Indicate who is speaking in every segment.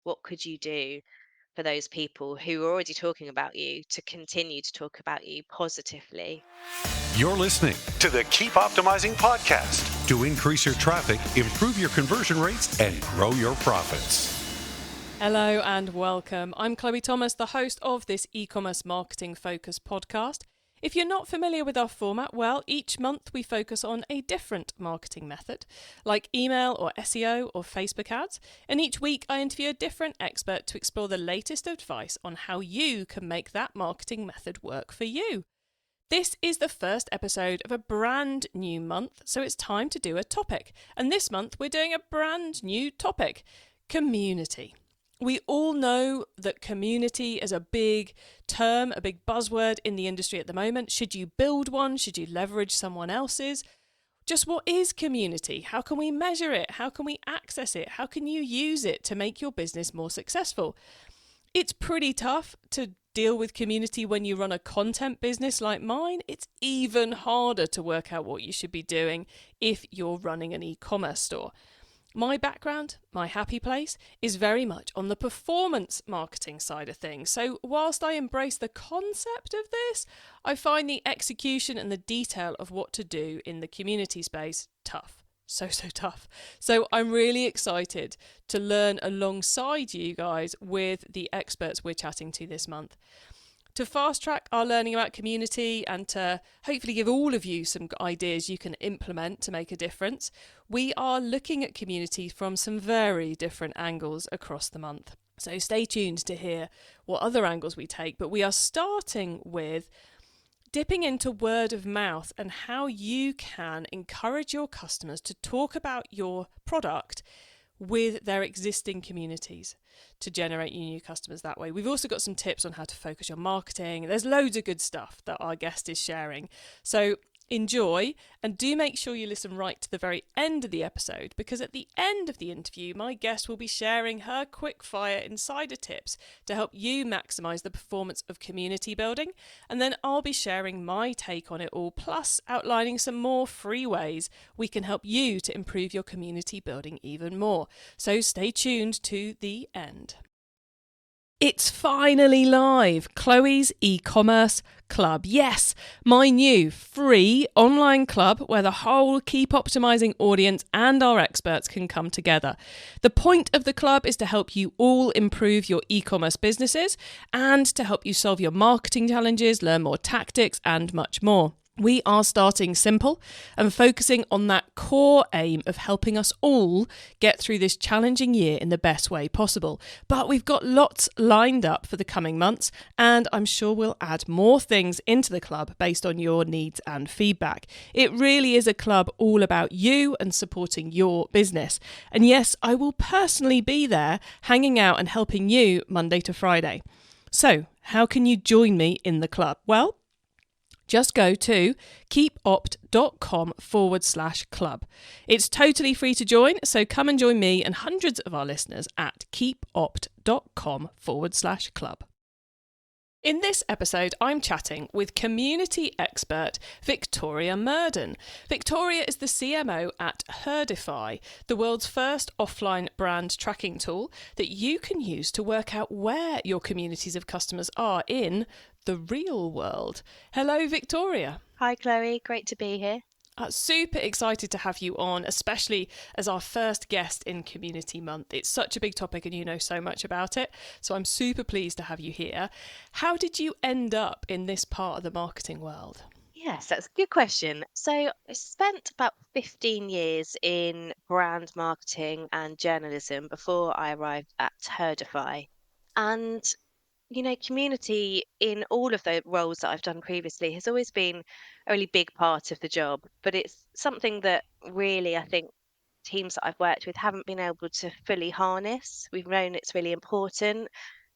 Speaker 1: what could you do for those people who are already talking about you to continue to talk about you positively?
Speaker 2: You're listening to the Keep Optimizing podcast to increase your traffic, improve your conversion rates, and grow your profits.
Speaker 3: Hello and welcome. I'm Chloe Thomas, the host of this e-commerce marketing focus podcast. If you're not familiar with our format, well, each month we focus on a different marketing method, like email or SEO or Facebook ads. And each week I interview a different expert to explore the latest advice on how you can make that marketing method work for you. This is the first episode of a brand new month, so it's time to do a topic. And this month we're doing a brand new topic, community. We all know that community is a big term, a big buzzword in the industry at the moment. Should you build one? Should you leverage someone else's? Just what is community? How can we measure it? How can we access it? How can you use it to make your business more successful? It's pretty tough to deal with community when you run a content business like mine. It's even harder to work out what you should be doing if you're running an e-commerce store. My background, my happy place, is very much on the performance marketing side of things. So whilst I embrace the concept of this, I find the execution and the detail of what to do in the community space tough. So tough. So I'm really excited to learn alongside you guys with the experts we're chatting to this month. To fast track our learning about community and to hopefully give all of you some ideas you can implement to make a difference, we are looking at community from some very different angles across the month. So stay tuned to hear what other angles we take, but we are starting with dipping into word of mouth and how you can encourage your customers to talk about your product with their existing communities to generate you new customers that way. We've also got some tips on how to focus your marketing. There's loads of good stuff that our guest is sharing. So enjoy, and do make sure you listen right to the very end of the episode, because at the end of the interview, my guest will be sharing her quick-fire insider tips to help you maximize the performance of community building, and then I'll be sharing my take on it all, plus outlining some more free ways we can help you to improve your community building even more. So stay tuned to the end. It's finally live, Chloe's e-commerce club. Yes, my new free online club where the whole Keep Optimizing audience and our experts can come together. The point of the club is to help you all improve your e-commerce businesses and to help you solve your marketing challenges, learn more tactics, and much more. We are starting simple and focusing on that core aim of helping us all get through this challenging year in the best way possible. But we've got lots lined up for the coming months, and I'm sure we'll add more things into the club based on your needs and feedback. It really is a club all about you and supporting your business. And yes, I will personally be there hanging out and helping you Monday to Friday. So, how can you join me in the club? Well, just go to keepopt.com/club. It's totally free to join, so come and join me and hundreds of our listeners at keepopt.com/club. In this episode, I'm chatting with community expert Victoria Murden. Victoria is the CMO at Herdify, the world's first offline brand tracking tool that you can use to work out where your communities of customers are in the real world. Hello, Victoria.
Speaker 1: Hi, Chloe. Great to be here.
Speaker 3: Super excited to have you on, especially as our first guest in Community Month. It's such a big topic and you know so much about it, so I'm super pleased to have you here. How did you end up in this part of the marketing world?
Speaker 1: Yes, that's a good question. So I spent about 15 years in brand marketing and journalism before I arrived at Herdify. And community in all of the roles that I've done previously has always been a really big part of the job, but it's something that really I think teams that I've worked with haven't been able to fully harness. We've known it's really important,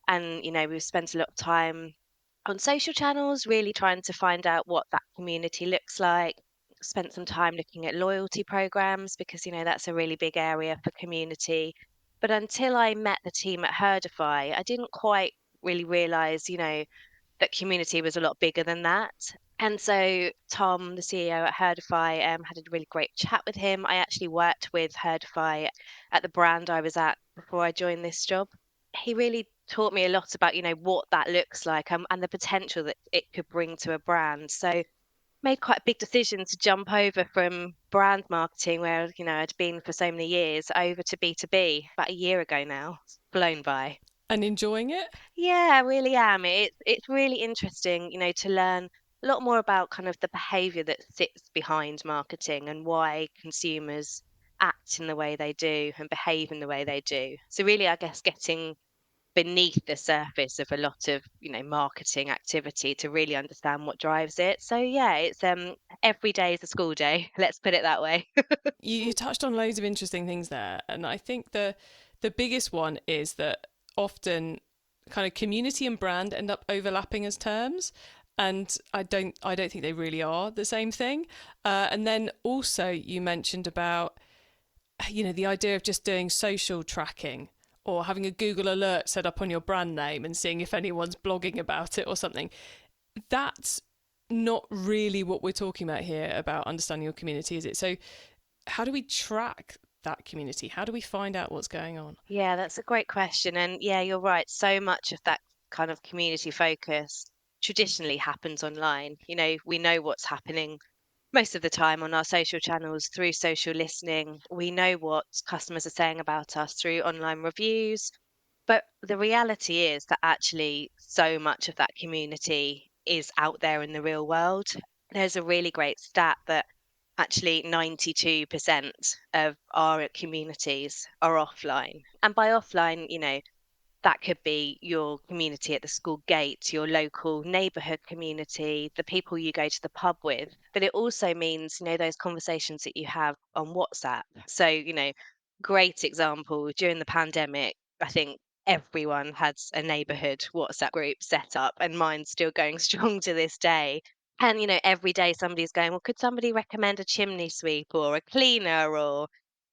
Speaker 1: and we've spent a lot of time on social channels really trying to find out what that community looks like. Spent some time looking at loyalty programs because that's a really big area for community. But until I met the team at Herdify, I didn't quite really realize, that community was a lot bigger than that. And so Tom, the CEO at Herdify, had a really great chat with him. I actually worked with Herdify at the brand I was at before I joined this job. he really taught me a lot about, what that looks like, and the potential that it could bring to a brand. So made quite a big decision to jump over from brand marketing where, I'd been for so many years over to B2B about a year ago now. It's blown by.
Speaker 3: And enjoying it?
Speaker 1: Yeah, I really am. It's really interesting, to learn a lot more about kind of the behavior that sits behind marketing and why consumers act in the way they do and behave in the way they do. So really, I guess getting beneath the surface of a lot of, marketing activity to really understand what drives it. So yeah, it's every day is a school day. Let's put it that way.
Speaker 3: You touched on loads of interesting things there, and I think the biggest one is that often kind of community and brand end up overlapping as terms, and I don't think they really are the same thing. And then also you mentioned about the idea of just doing social tracking or having a Google alert set up on your brand name and seeing if anyone's blogging about it or something. That's not really what we're talking about here about understanding your community, is it? So how do we track that community? How do we find out what's going on?
Speaker 1: Yeah, that's a great question. And yeah, you're right. So much of that kind of community focus traditionally happens online. We know what's happening most of the time on our social channels through social listening. We know what customers are saying about us through online reviews. But the reality is that actually so much of that community is out there in the real world. There's a really great stat that actually 92% of our communities are offline. And by offline, that could be your community at the school gate, your local neighborhood community, the people you go to the pub with. But it also means, those conversations that you have on WhatsApp. So, great example during the pandemic, I think everyone had a neighborhood WhatsApp group set up, and mine's still going strong to this day. And, every day somebody's going, well, could somebody recommend a chimney sweep or a cleaner or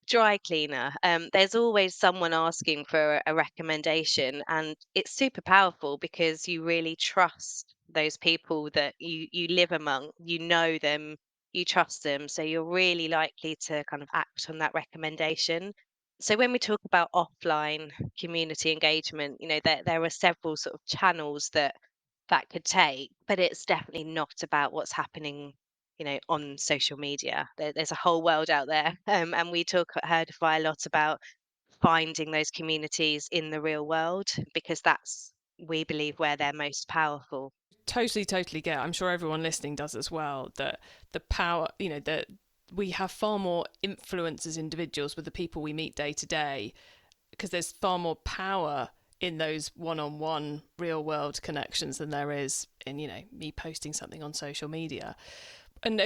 Speaker 1: dry cleaner? There's always someone asking for a recommendation, and it's super powerful because you really trust those people that you live among. You know them, you trust them, so you're really likely to kind of act on that recommendation. So when we talk about offline community engagement, there are several sort of channels that could take, but it's definitely not about what's happening, on social media. There's a whole world out there, and we talk at Herdify a lot about finding those communities in the real world because that's, we believe, where they're most powerful.
Speaker 3: Totally get. I'm sure everyone listening does as well. That the power, that we have far more influence as individuals with the people we meet day to day, because there's far more power in those one-on-one real-world connections than there is in me posting something on social media. And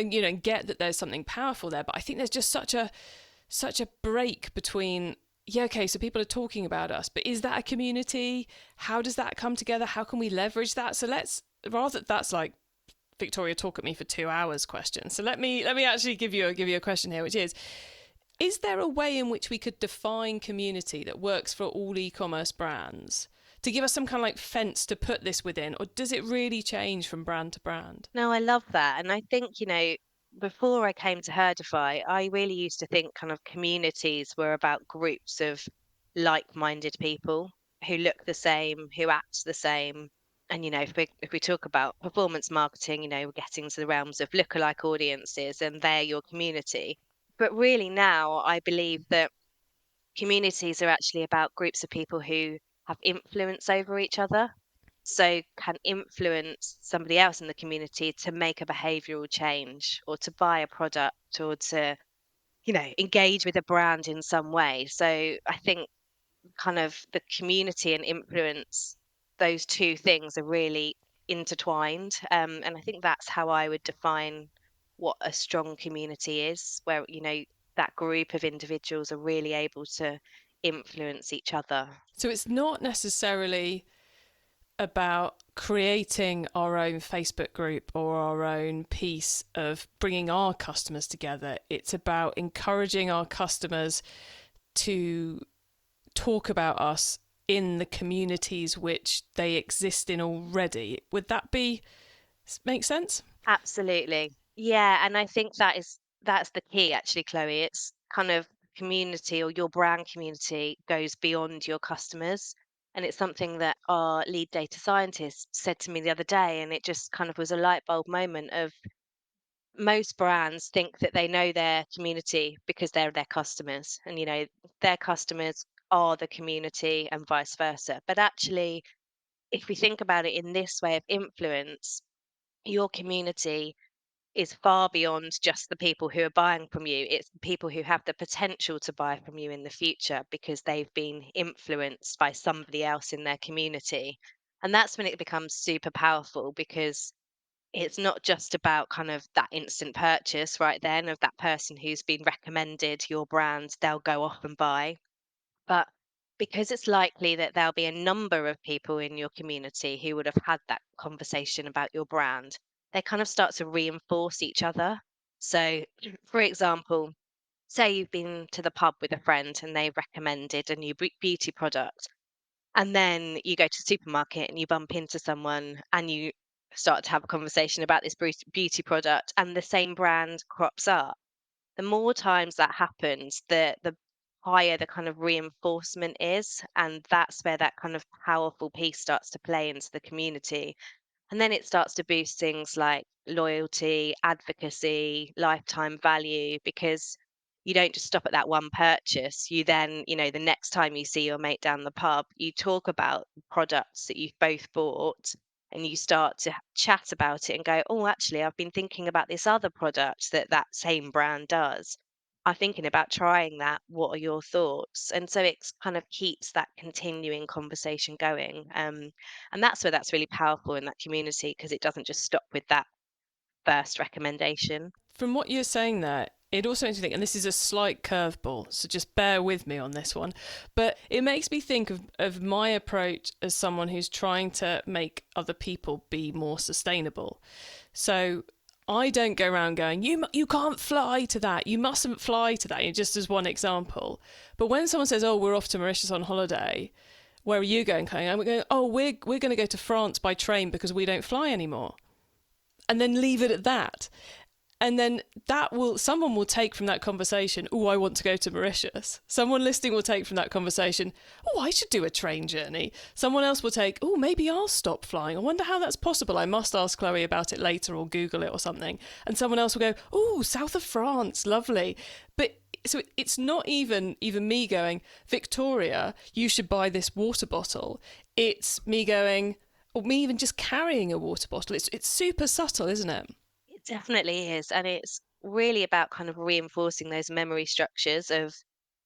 Speaker 3: get that there's something powerful there, but I think there's just such a break between, yeah, okay, so people are talking about us, but is that a community? How does that come together? How can we leverage that? So that's like Victoria talk at me for 2 hours question. So let me actually give you a question here, which is there a way in which we could define community that works for all e-commerce brands to give us some kind of like fence to put this within, or does it really change from brand to brand?
Speaker 1: No, I love that. And I think, before I came to Herdify, I really used to think kind of communities were about groups of like-minded people who look the same, who act the same. And, if we talk about performance marketing, we're getting to the realms of lookalike audiences and they're your community. But really now I believe that communities are actually about groups of people who have influence over each other. So can influence somebody else in the community to make a behavioral change or to buy a product or to, engage with a brand in some way. So I think kind of the community and influence, those two things are really intertwined. And I think that's how I would define what a strong community is, where, that group of individuals are really able to influence each other.
Speaker 3: So it's not necessarily about creating our own Facebook group or our own piece of bringing our customers together. It's about encouraging our customers to talk about us in the communities which they exist in already. Would that make sense?
Speaker 1: Absolutely. Yeah, and I think that's the key actually, Chloe. It's kind of community or your brand community goes beyond your customers. And it's something that our lead data scientist said to me the other day, and it just kind of was a light bulb moment of most brands think that they know their community because they're their customers. And, their customers are the community and vice versa. But actually, if we think about it in this way of influence, your community is far beyond just the people who are buying from you. It's the people who have the potential to buy from you in the future because they've been influenced by somebody else in their community. And that's when it becomes super powerful because it's not just about kind of that instant purchase right then of that person who's been recommended your brand, they'll go off and buy. But because it's likely that there'll be a number of people in your community who would have had that conversation about your brand, they kind of start to reinforce each other. So, for example, say you've been to the pub with a friend and they recommended a new beauty product, and then you go to the supermarket and you bump into someone and you start to have a conversation about this beauty product, and the same brand crops up. The more times that happens, the higher the kind of reinforcement is, and that's where that kind of powerful piece starts to play into the community. And then it starts to boost things like loyalty, advocacy, lifetime value, because you don't just stop at that one purchase. You then, the next time you see your mate down the pub, you talk about the products that you've both bought, and you start to chat about it and go, oh, actually, I've been thinking about this other product that that same brand does. I'm thinking about trying that. What are your thoughts? And so it kind of keeps that continuing conversation going. And that's where that's really powerful in that community because it doesn't just stop with that first recommendation.
Speaker 3: From what you're saying there, it also makes me think, and this is a slight curveball, so just bear with me on this one, but it makes me think of my approach as someone who's trying to make other people be more sustainable. So I don't go around going, you can't fly to that, you mustn't fly to that, just as one example. But when someone says, oh, we're off to Mauritius on holiday, where are you going? I'm going, oh, we're going to go to France by train because we don't fly anymore. And then leave it at that. And then someone will take from that conversation, oh, I want to go to Mauritius. Someone listening will take from that conversation, oh, I should do a train journey. Someone else will take, oh, maybe I'll stop flying. I wonder how that's possible. I must ask Chloe about it later or Google it or something. And someone else will go, oh, south of France, lovely. But so it's not even me going, Victoria, you should buy this water bottle. It's me going, or me even just carrying a water bottle. It's super subtle, isn't it?
Speaker 1: It definitely is. And it's really about kind of reinforcing those memory structures of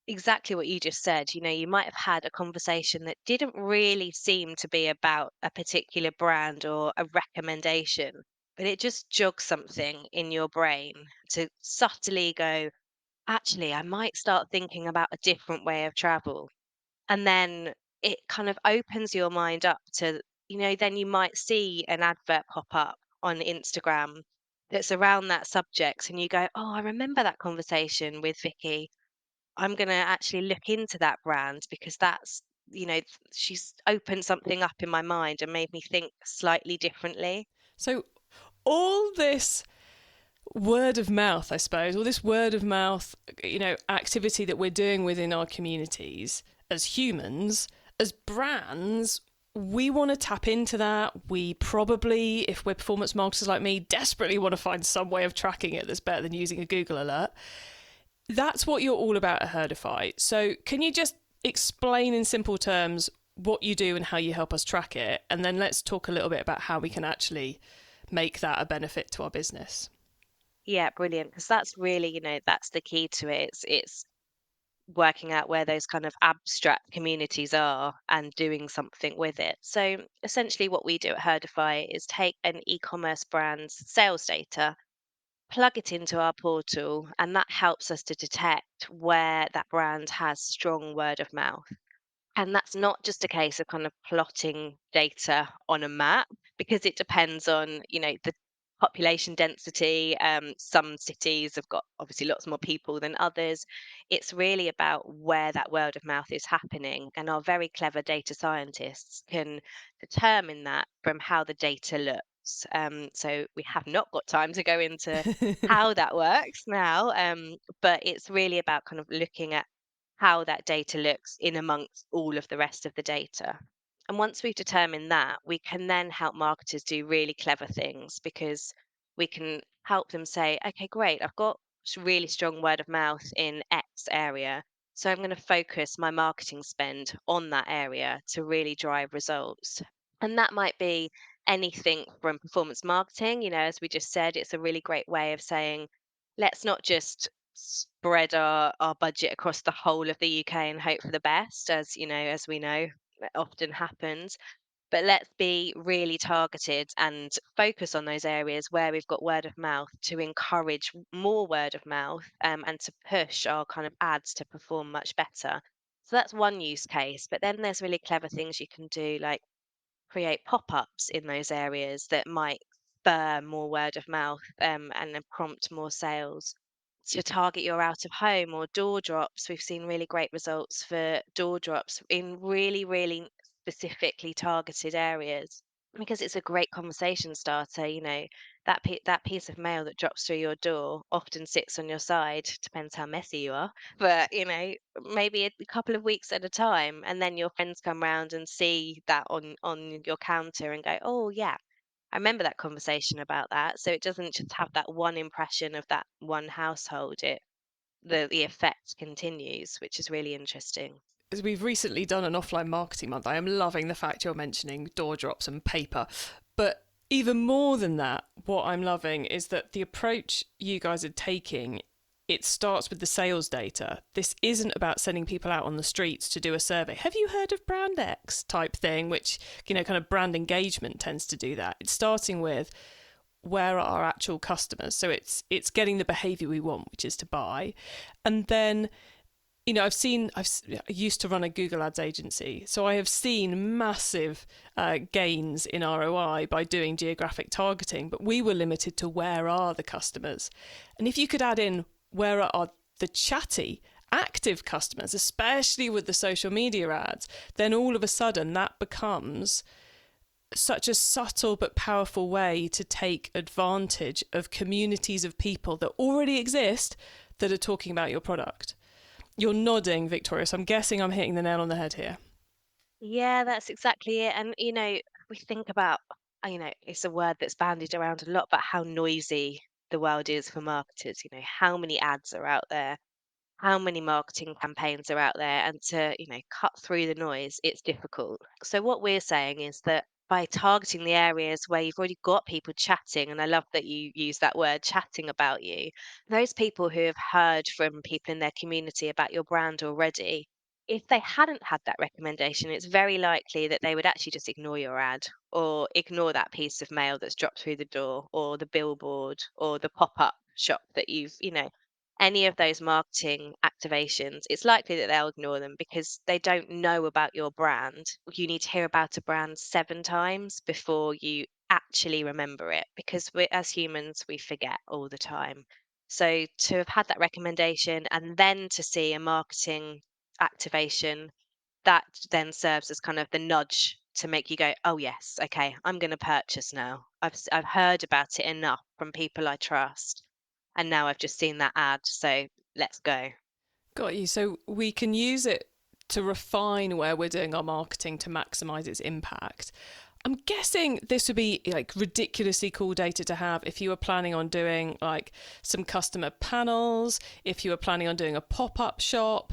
Speaker 1: exactly what you just said. You might have had a conversation that didn't really seem to be about a particular brand or a recommendation, but it just jogs something in your brain to subtly go, actually, I might start thinking about a different way of travel. And then it kind of opens your mind up to, then you might see an advert pop up on Instagram that's around that subject, and you go, oh, I remember that conversation with Vicky. I'm going to actually look into that brand because she's opened something up in my mind and made me think slightly differently.
Speaker 3: So all this word of mouth, I suppose, all this word of mouth, activity that we're doing within our communities as humans, as brands, we want to tap into that. We probably, if we're performance marketers like me, desperately want to find some way of tracking it that's better than using a Google alert. That's what you're all about at Herdify. So can you just explain in simple terms what you do and how you help us track it? And then let's talk a little bit about how we can actually make that a benefit to our business.
Speaker 1: Yeah, brilliant. Because that's really, that's the key to it. It's working out where those kind of abstract communities are and doing something with it. So essentially, what we do at Herdify is take an e-commerce brand's sales data, plug it into our portal, and that helps us to detect where that brand has strong word of mouth. And that's not just a case of kind of plotting data on a map because it depends on, the population density. Some cities have got obviously lots more people than others. It's really about where that word of mouth is happening. And our very clever data scientists can determine that from how the data looks. So we have not got time to go into how that works now, but it's really about kind of looking at how that data looks in amongst all of the rest of the data. And once we've determined that, we can then help marketers do really clever things because we can help them say, okay, great, I've got really strong word of mouth in X area. So I'm going to focus my marketing spend on that area to really drive results. And that might be anything from performance marketing. As we just said, it's a really great way of saying, let's not just spread our budget across the whole of the UK and hope for the best, as we know, it often happens. But let's be really targeted and focus on those areas where we've got word of mouth to encourage more word of mouth, and to push our kind of ads to perform much better. So that's one use case. But then there's really clever things you can do, like create pop-ups in those areas that might spur more word of mouth, and then prompt more sales. To target your out of home or door drops, we've seen really great results for door drops in really, really specifically targeted areas because it's a great conversation starter. That piece of mail that drops through your door often sits on your side, depends how messy you are, but maybe a couple of weeks at a time, and then your friends come round and see that on your counter and go, oh yeah, I remember that conversation about that. So it doesn't just have that one impression of that one household. The effect continues, which is really interesting.
Speaker 3: As we've recently done an offline marketing month, I am loving the fact you're mentioning door drops and paper. But even more than that, what I'm loving is that the approach you guys are taking, it starts with the sales data. This isn't about sending people out on the streets to do a survey. Have you heard of brand X type thing, which, kind of brand engagement tends to do that. It's starting with where are our actual customers. So it's getting the behavior we want, which is to buy. And then I used to run a Google Ads agency, so I have seen massive gains in ROI by doing geographic targeting, but we were limited to where are the customers. And if you could add in where are the chatty, active customers, especially with the social media ads, then all of a sudden that becomes such a subtle but powerful way to take advantage of communities of people that already exist that are talking about your product. You're nodding, Victoria, so I'm guessing I'm hitting the nail on the head here.
Speaker 1: Yeah, that's exactly it. And we think about, it's a word that's bandied around a lot, but how noisy the world is for marketers. How many ads are out there, how many marketing campaigns are out there, and to cut through the noise, it's difficult. So what we're saying is that by targeting the areas where you've already got people chatting, and I love that you use that word, chatting about you, those people who have heard from people in their community about your brand already, if they hadn't had that recommendation, it's very likely that they would actually just ignore your ad or ignore that piece of mail that's dropped through the door or the billboard or the pop-up shop that any of those marketing activations, it's likely that they'll ignore them because they don't know about your brand. You need to hear about a brand 7 times before you actually remember it because as humans, we forget all the time. So to have had that recommendation and then to see a marketing activation, that then serves as kind of the nudge to make you go, oh yes, okay, I'm going to purchase now. I've heard about it enough from people I trust, and now I've just seen that ad, so let's go.
Speaker 3: Got you. So we can use it to refine where we're doing our marketing to maximize its impact. I'm guessing this would be like ridiculously cool data to have if you were planning on doing like some customer panels, if you were planning on doing a pop-up shop,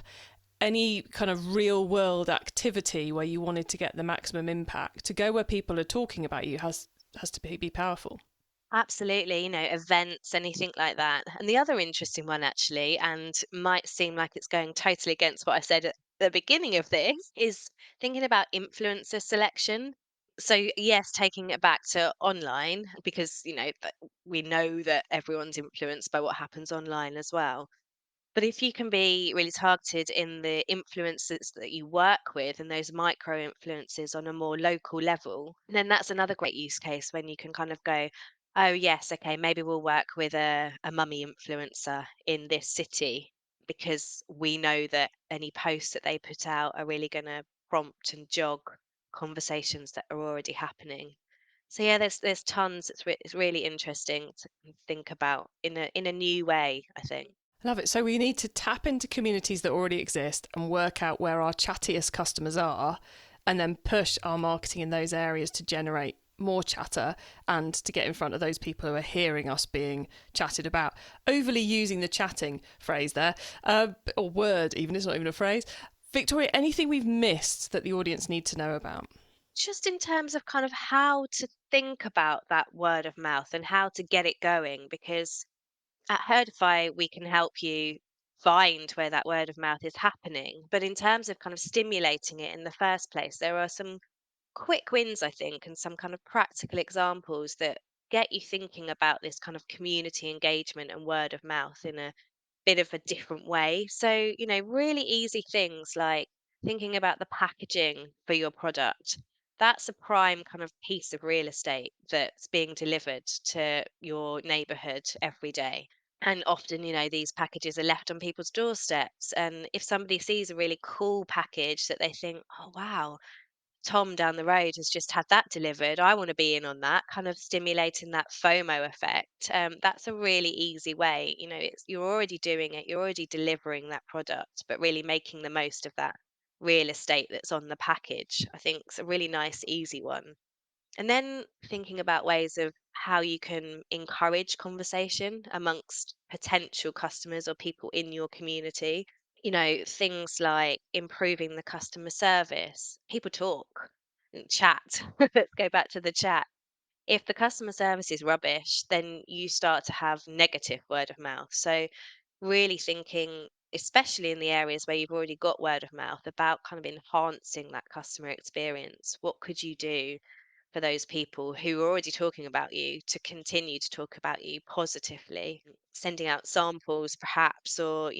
Speaker 3: any kind of real world activity where you wanted to get the maximum impact. To go where people are talking about you has to be powerful.
Speaker 1: Absolutely, events, anything like that. And the other interesting one, actually, and might seem like it's going totally against what I said at the beginning of this, is thinking about influencer selection. So, yes, taking it back to online, because, we know that everyone's influenced by what happens online as well. But if you can be really targeted in the influencers that you work with and those micro influences on a more local level, then that's another great use case when you can kind of go, oh, yes, okay, maybe we'll work with a mummy influencer in this city because we know that any posts that they put out are really going to prompt and jog conversations that are already happening. So yeah, there's tons. It's really interesting to think about in a new way, I think.
Speaker 3: Love it. So we need to tap into communities that already exist and work out where our chattiest customers are, and then push our marketing in those areas to generate more chatter and to get in front of those people who are hearing us being chatted about. Overly using the chatting phrase there, or word even, it's not even a phrase. Victoria, anything we've missed that the audience need to know about?
Speaker 1: Just in terms of kind of how to think about that word of mouth and how to get it going, because at Herdify, we can help you find where that word of mouth is happening. But in terms of kind of stimulating it in the first place, there are some quick wins, I think, and some kind of practical examples that get you thinking about this kind of community engagement and word of mouth in a bit of a different way. So, really easy things like thinking about the packaging for your product. That's a prime kind of piece of real estate that's being delivered to your neighborhood every day. And often, these packages are left on people's doorsteps. And if somebody sees a really cool package that they think, oh, wow, Tom down the road has just had that delivered. I want to be in on that, kind of stimulating that FOMO effect. That's a really easy way. You're already doing it, you're already delivering that product, but really making the most of that real estate that's on the package. I think it's a really nice, easy one. And then thinking about ways of how you can encourage conversation amongst potential customers or people in your community. Things like improving the customer service. People talk and chat. Let's go back to the chat. If the customer service is rubbish, then you start to have negative word of mouth. So, really thinking, especially in the areas where you've already got word of mouth, about kind of enhancing that customer experience. What could you do for those people who are already talking about you to continue to talk about you positively? Sending out samples perhaps, or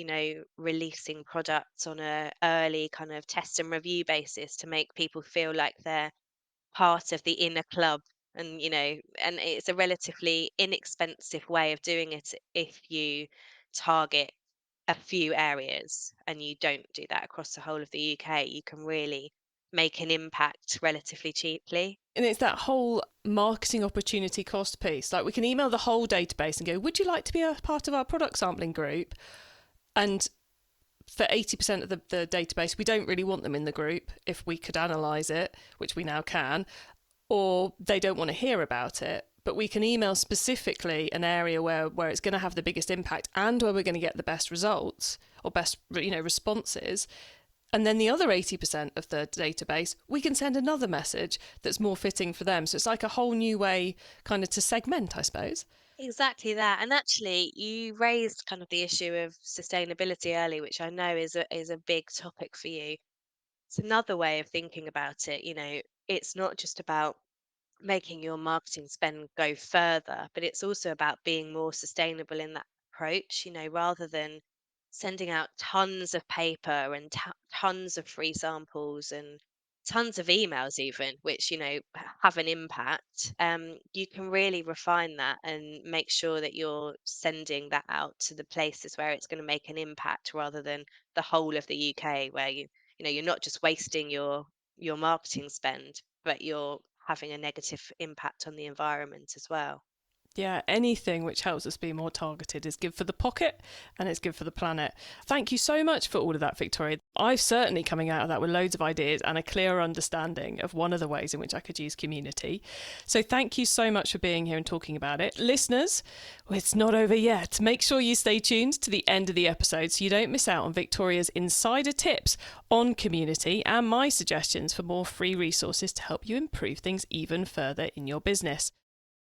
Speaker 1: releasing products on a early kind of test and review basis to make people feel like they're part of the inner club. And and it's a relatively inexpensive way of doing it if you target a few areas and you don't do that across the whole of the UK. You can really make an impact relatively cheaply.
Speaker 3: And it's that whole marketing opportunity cost piece. Like, we can email the whole database and go, would you like to be a part of our product sampling group? And for 80% of the database, we don't really want them in the group if we could analyse it, which we now can, or they don't want to hear about it. But we can email specifically an area where it's going to have the biggest impact and where we're going to get the best results or best responses. And then the other 80% of the database, we can send another message that's more fitting for them. So it's like a whole new way kind of to segment, I suppose.
Speaker 1: Exactly that. And actually, you raised kind of the issue of sustainability early, which I know is a big topic for you. It's another way of thinking about it. It's not just about making your marketing spend go further, but it's also about being more sustainable in that approach, rather than sending out tons of paper and tons of free samples and tons of emails even, which have an impact. You can really refine that and make sure that you're sending that out to the places where it's going to make an impact, rather than the whole of the UK, where you're not just wasting your marketing spend, but you're having a negative impact on the environment as well.
Speaker 3: Yeah, anything which helps us be more targeted is good for the pocket and it's good for the planet. Thank you so much for all of that, Victoria. I'm certainly coming out of that with loads of ideas and a clearer understanding of one of the ways in which I could use community. So thank you so much for being here and talking about it. Listeners, it's not over yet. Make sure you stay tuned to the end of the episode so you don't miss out on Victoria's insider tips on community and my suggestions for more free resources to help you improve things even further in your business.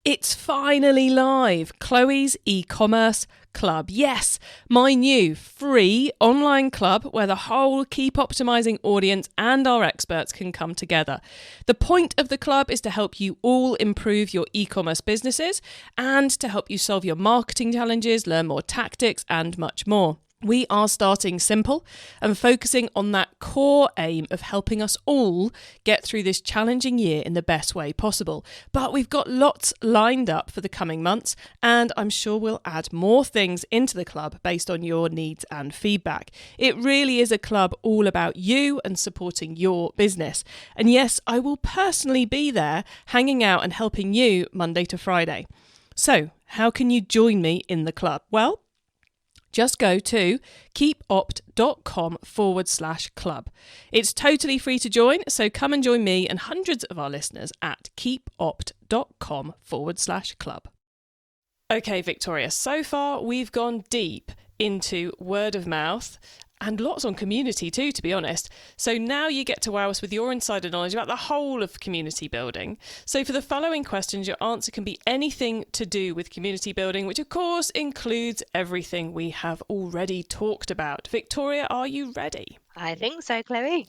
Speaker 3: It's finally live, Chloe's e-commerce club. Yes, my new free online club where the whole Keep Optimising audience and our experts can come together. The point of the club is to help you all improve your e-commerce businesses and to help you solve your marketing challenges, learn more tactics and much more. We are starting simple and focusing on that core aim of helping us all get through this challenging year in the best way possible. But we've got lots lined up for the coming months, and I'm sure we'll add more things into the club based on your needs and feedback. It really is a club all about you and supporting your business. And yes, I will personally be there hanging out and helping you Monday to Friday. So, how can you join me in the club? Well, Just go to keepopt.com/club. It's totally free to join, so come and join me and hundreds of our listeners at keepopt.com/club. Okay, Victoria, so far we've gone deep into word of mouth and lots on community too, to be honest. So now you get to wow us with your insider knowledge about the whole of community building. So for the following questions, your answer can be anything to do with community building, which of course includes everything we have already talked about. Victoria, are you ready?
Speaker 1: I think so, Chloe.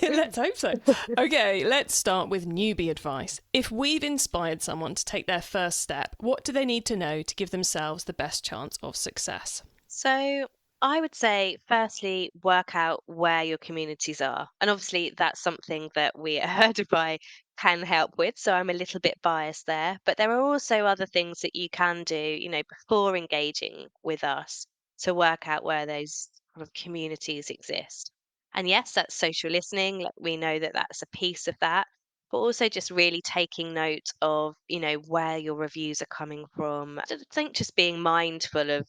Speaker 3: Let's hope so. Okay, let's start with newbie advice. If we've inspired someone to take their first step, what do they need to know to give themselves the best chance of success?
Speaker 1: So I would say, firstly, work out where your communities are. And obviously, that's something that we at Herdify can help with. So I'm a little bit biased there. But there are also other things that you can do, before engaging with us to work out where those kind of communities exist. And yes, that's social listening. Like, we know that that's a piece of that. But also just really taking note of, where your reviews are coming from. I think just being mindful of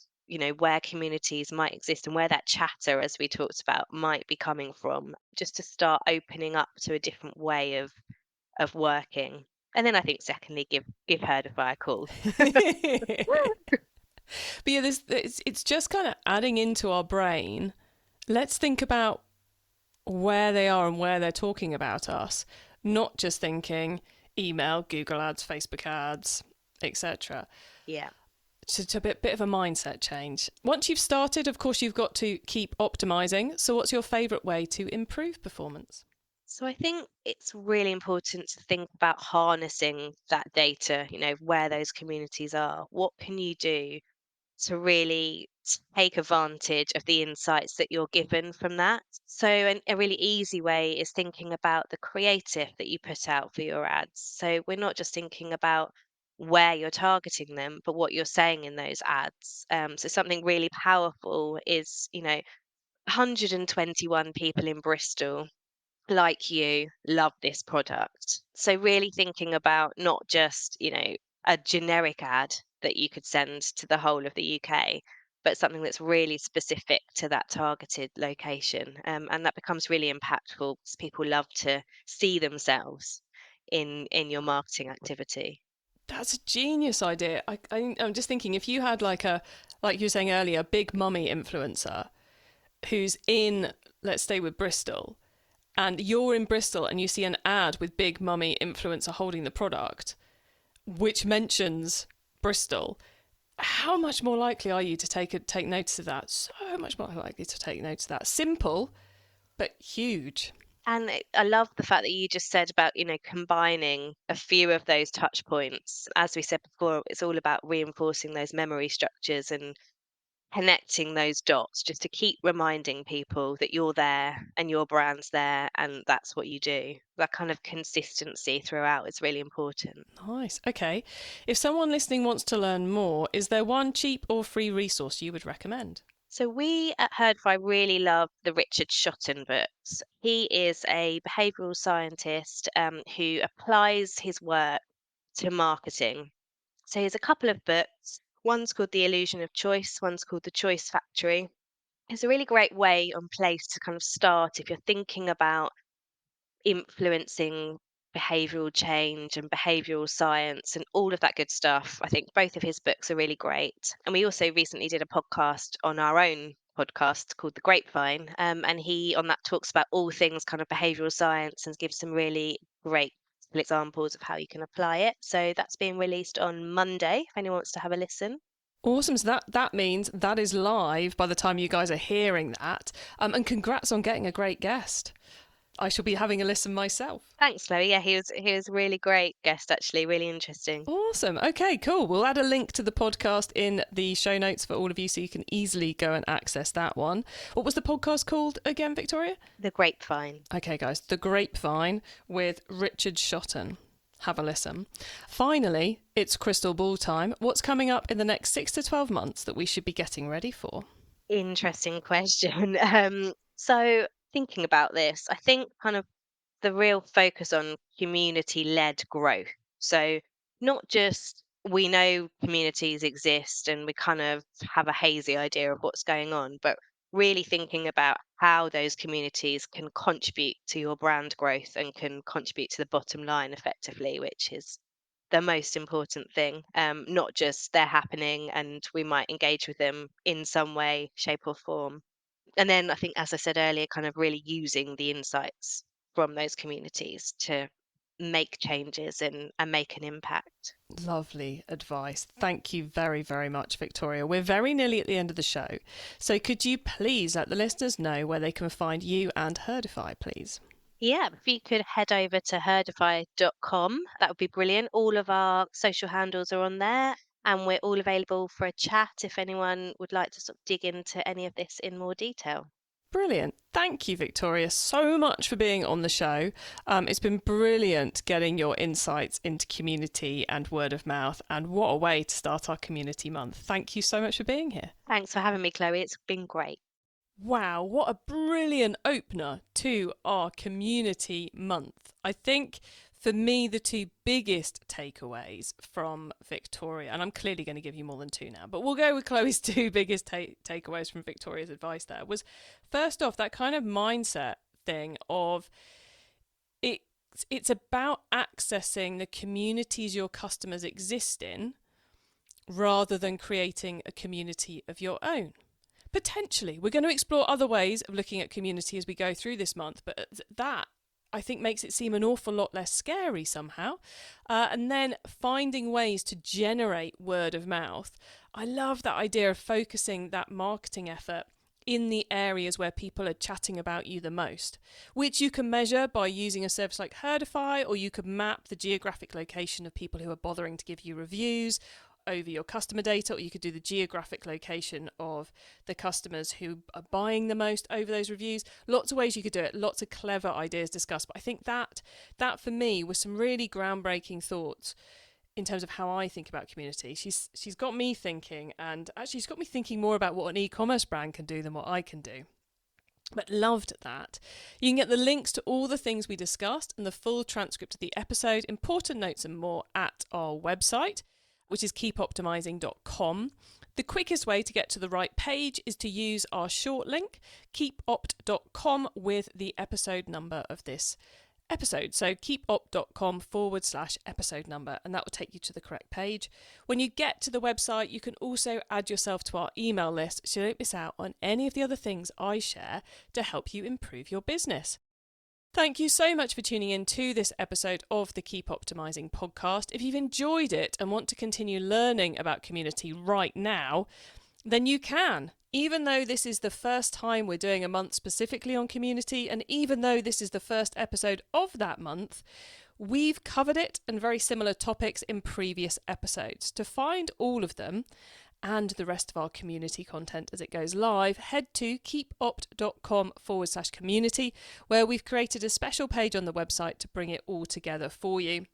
Speaker 1: where communities might exist and where that chatter, as we talked about, might be coming from, just to start opening up to a different way of working. And then I think secondly, give Herdify a call.
Speaker 3: But yeah, it's just kind of adding into our brain. Let's think about where they are and where they're talking about us, not just thinking email, Google ads, Facebook ads, etc.
Speaker 1: Yeah.
Speaker 3: It's a bit of a mindset change. Once you've started, of course, you've got to keep optimizing. So what's your favourite way to improve performance?
Speaker 1: So I think it's really important to think about harnessing that data, where those communities are. What can you do to really take advantage of the insights that you're given from that? So, a really easy way is thinking about the creative that you put out for your ads. So, we're not just thinking about where you're targeting them, but what you're saying in those ads. So, something really powerful is, 121 people in Bristol like you love this product. So really thinking about not just, a generic ad that you could send to the whole of the UK, but something that's really specific to that targeted location. And that becomes really impactful because people love to see themselves in your marketing activity.
Speaker 3: That's a genius idea. I'm just thinking if you had like you were saying earlier, a big mummy influencer who's in, let's stay with Bristol, and you're in Bristol and you see an ad with big mummy influencer holding the product, which mentions Bristol, how much more likely are you to take notice of that? So much more likely to take notice of that. Simple, but huge.
Speaker 1: And I love the fact that you just said about, combining a few of those touch points. As we said before, it's all about reinforcing those memory structures and connecting those dots just to keep reminding people that you're there and your brand's there and that's what you do. That kind of consistency throughout is really important.
Speaker 3: Nice. Okay. If someone listening wants to learn more, is there one cheap or free resource you would recommend?
Speaker 1: So we at Herdify really love the Richard Shotton books. He is a behavioural scientist who applies his work to marketing. So here's a couple of books. One's called The Illusion of Choice, one's called The Choice Factory. It's a really great way and place to kind of start if you're thinking about influencing behavioral change and behavioral science and all of that good stuff. I think both of his books are really great. And we also recently did a podcast on our own podcast called The Grapevine. And he on that talks about all things kind of behavioral science and gives some really great examples of how you can apply it. So that's being released on Monday if anyone wants to have a listen.
Speaker 3: Awesome. So that means that is live by the time you guys are hearing that. And congrats on getting a great guest. I shall be having a listen myself.
Speaker 1: Thanks, Chloe. Yeah, he was a really great guest, actually, really interesting.
Speaker 3: Awesome. Okay, cool. We'll add a link to the podcast in the show notes for all of you so you can easily go and access that one. What was the podcast called again, Victoria?
Speaker 1: The Grapevine.
Speaker 3: Okay, guys, The Grapevine with Richard Shotton. Have a listen. Finally, it's crystal ball time. What's coming up in the next 6 to 12 months that we should be getting ready for?
Speaker 1: Interesting question. So thinking about this, I think kind of the real focus on community-led growth. So not just we know communities exist and we kind of have a hazy idea of what's going on, but really thinking about how those communities can contribute to your brand growth and can contribute to the bottom line effectively, which is the most important thing. Not just they're happening and we might engage with them in some way, shape, or form. And then I think, as I said earlier, kind of really using the insights from those communities to make changes and make an impact.
Speaker 3: Lovely advice. Thank you very, very much, Victoria. We're very nearly at the end of the show. So could you please let the listeners know where they can find you and Herdify, please?
Speaker 1: Yeah, if you could head over to herdify.com, that would be brilliant. All of our social handles are on there, and we're all available for a chat if anyone would like to sort of dig into any of this in more detail.
Speaker 3: Brilliant. Thank you, Victoria, so much for being on the show. It's been brilliant getting your insights into community and word of mouth, and what a way to start our community month. Thank you so much for being here.
Speaker 1: Thanks for having me, Chloe. It's been great.
Speaker 3: Wow, what a brilliant opener to our community month. I think for me, the two biggest takeaways from Victoria, and I'm clearly going to give you more than two now, but we'll go with Chloe's two biggest takeaways from Victoria's advice there, was first off, that kind of mindset thing of it's about accessing the communities your customers exist in rather than creating a community of your own. Potentially, we're going to explore other ways of looking at community as we go through this month, but that I think makes it seem an awful lot less scary somehow. And then finding ways to generate word of mouth. I love that idea of focusing that marketing effort in the areas where people are chatting about you the most, which you can measure by using a service like Herdify, or you could map the geographic location of people who are bothering to give you reviews over your customer data, or you could do the geographic location of the customers who are buying the most over those reviews. Lots of ways you could do it, lots of clever ideas discussed, but I think that for me was some really groundbreaking thoughts in terms of how I think about community. She's got me thinking, and actually she's got me thinking more about what an e-commerce brand can do than what I can do. But loved that. You can get the links to all the things we discussed and the full transcript of the episode, important notes and more at our website, which is keepoptimising.com. The quickest way to get to the right page is to use our short link, keepopt.com, with the episode number of this episode. So keepopt.com/episode number, and that will take you to the correct page. When you get to the website, you can also add yourself to our email list so you don't miss out on any of the other things I share to help you improve your business. Thank you so much for tuning in to this episode of the Keep Optimising podcast. If you've enjoyed it and want to continue learning about community right now, then you can. Even though this is the first time we're doing a month specifically on community, and even though this is the first episode of that month, we've covered it and very similar topics in previous episodes. To find all of them and the rest of our community content as it goes live, head to keepopt.com/community, where we've created a special page on the website to bring it all together for you.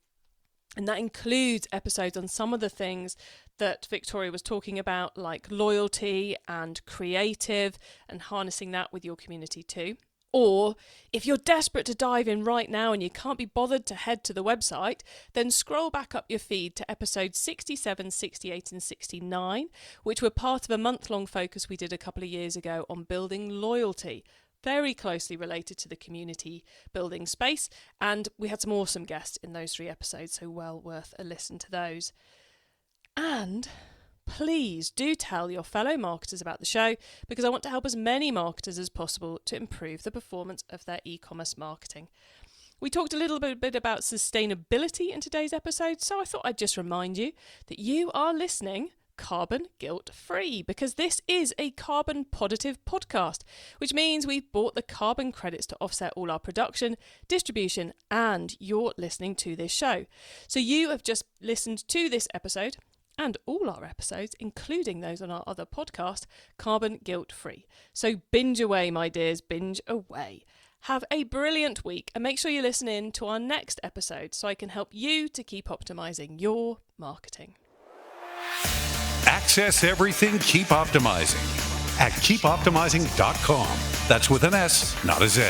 Speaker 3: And that includes episodes on some of the things that Victoria was talking about, like loyalty and creative, and harnessing that with your community too. Or if you're desperate to dive in right now and you can't be bothered to head to the website, then scroll back up your feed to episodes 67, 68 and 69, which were part of a month-long focus we did a couple of years ago on building loyalty, very closely related to the community building space. And we had some awesome guests in those 3 episodes, so well worth a listen to those. And please do tell your fellow marketers about the show, because I want to help as many marketers as possible to improve the performance of their e-commerce marketing. We talked a little bit about sustainability in today's episode, so I thought I'd just remind you that you are listening carbon guilt free, because this is a carbon positive podcast, which means we've bought the carbon credits to offset all our production, distribution, and you're listening to this show. So you have just listened to this episode and all our episodes, including those on our other podcast, carbon guilt free. So binge away, my dears, binge away. Have a brilliant week, and make sure you listen in to our next episode so I can help you to keep optimizing your marketing.
Speaker 2: Access everything Keep Optimizing at keepoptimising.com. That's with an S, not a Z.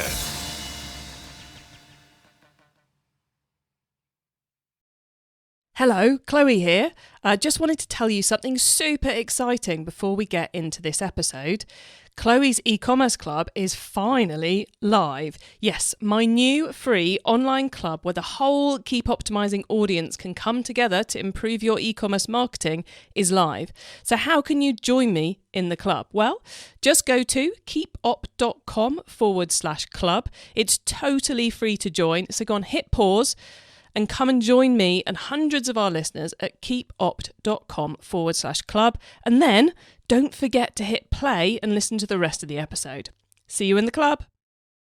Speaker 3: Hello, Chloe here. I just wanted to tell you something super exciting before we get into this episode. Chloe's e-commerce club is finally live. Yes, my new free online club where the whole Keep Optimising audience can come together to improve your e-commerce marketing is live. So how can you join me in the club? Well, just go to keepop.com/club. It's totally free to join. So go on, hit pause and come and join me and hundreds of our listeners at keepopt.com/club. And then don't forget to hit play and listen to the rest of the episode. See you in the club.